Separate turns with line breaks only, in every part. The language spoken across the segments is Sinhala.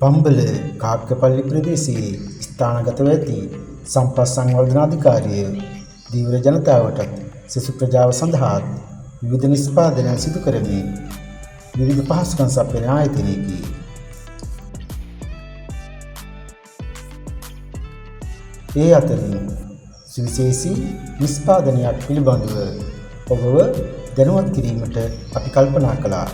පම්බල කාක්කපල්ලි ප්‍රදේශයේ ස්ථානගතව ඇති සම්පත් සංවර්ධනාධිකාරිය දීවර ජනතාවටත් සෙසු ප්‍රජාව සඳහා විවිධ නිෂ්පාදනයන් සිදු කරමින් විවිධ පහසුකම් සපයන ආයතනයකි. ඒ අතරින් සුවිශේෂී නිෂ්පාදනයක් පිළිබඳව ඔබව දැනුවත් කිරීමට අපි කල්පනා කළා.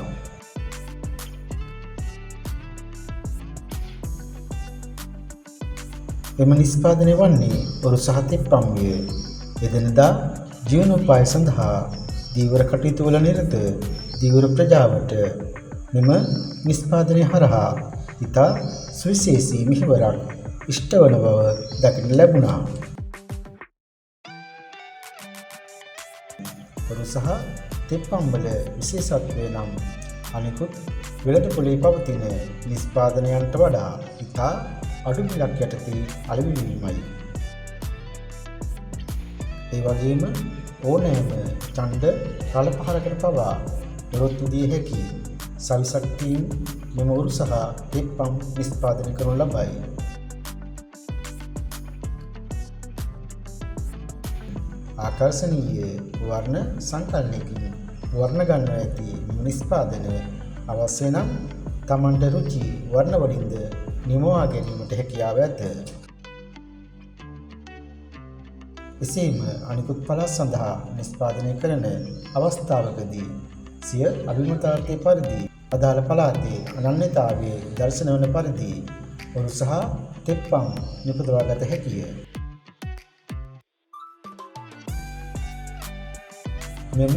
එම නිෂ්පාදනය වන්නේ ඔරු සහ තෙප්පම් විය. එදිනදා ජීවනෝපාය සඳහා දීවර කටයුතු වල නිරත දීවර ප්‍රජාවට මෙම නිෂ්පාදනය හරහා ඉතා සුවිශේෂී මෙහෙවරක් ඉෂ්ට වන බව දකින්න ලැබුණා. ඔරු සහ තෙප්පම් වල විශේෂත්වය නම් අනිකුත් වෙළඳ පොලේ පවතින නිෂ්පාදනයන්ට වඩා ඉතා අඩු මිලක් යටතේ අලෙවි වීමයි. ඒ වගේම ඕනෑම ඡන්ද රළපහරකට පවා දොරොත්තු දිය හැකි සවිශක්තියින් මෙම ඔරු සහ තෙප්පම් නිෂ්පාදනය කරනු ලබයි. ආකර්ශනීය වර්ණ සංකලනයකින් වර්ණ ගන්වා ඇති නිෂ්පාදන අවශ්‍ය නම් තමන්ට රුචි වර්ණ වලින්ද නිමවා ගැනීමට හැකියාව ඇත. එසේම අනිකුත් පළාත් සඳහා නිෂ්පාදනය කරන අවස්ථාවකදී සිය අභිමතාර්ථය පරිදි අදාළ පළාතේ අනන්‍යතාවය දර්ශන වන පරිදි ඔරු සහ තෙප්පම් නිපදවා ගත හැකිය. මෙම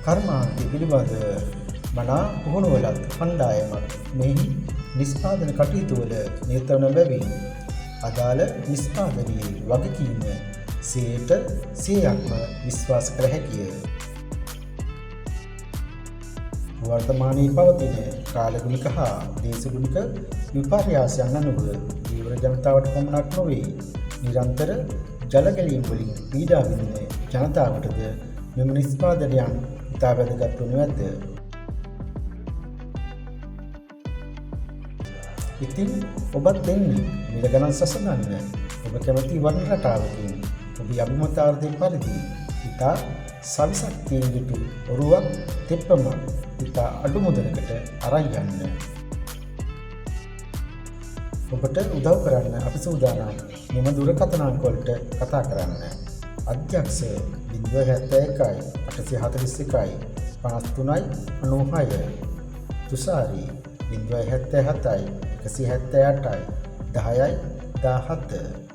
කර්මාන්තය පිළිබඳ මනා පුහුණුවලත් කණ්ඩායමක් මෙහි නිෂ්පාදන කටයුතු වල නිරත වන බැවින් අදාළ නිෂ්පාදනයේ වගකීම 100%ක්ම විශ්වාස කළ හැකිය. වර්තමානයේ පවතින කාලගුණික හා දේශගුණික විපර්යාසයන් අනුව දීවර ජනතාවට පමණක් නොවේ නිරන්තර ජල ගැලීම් වලින් පීඩා විඳින ජනතාවටද මෙම නිෂ්පාදනයන් ඉතා වැදගත් වනු ඇත. ඉතින් ඔබත් දෙන්න මිල ගණන් සසඳන්න. ඔබ කැමති වර්ණ රටාවකින් ඔබේ අභිමතාර්ථය පරිදි ඉතා සවිශක්තියෙන් යුතු ඔරුවක් තෙප්පමක් ඉතා අඩු මුදලකට අරන් යන්න. ඔබට උදව් කරන්න අපි සූදානම්. මෙම දුරකථන අංක වලට කතා කරන්න. අධ්‍යක්ෂ 071 841 53 96 තුෂාරි 077 178 10 17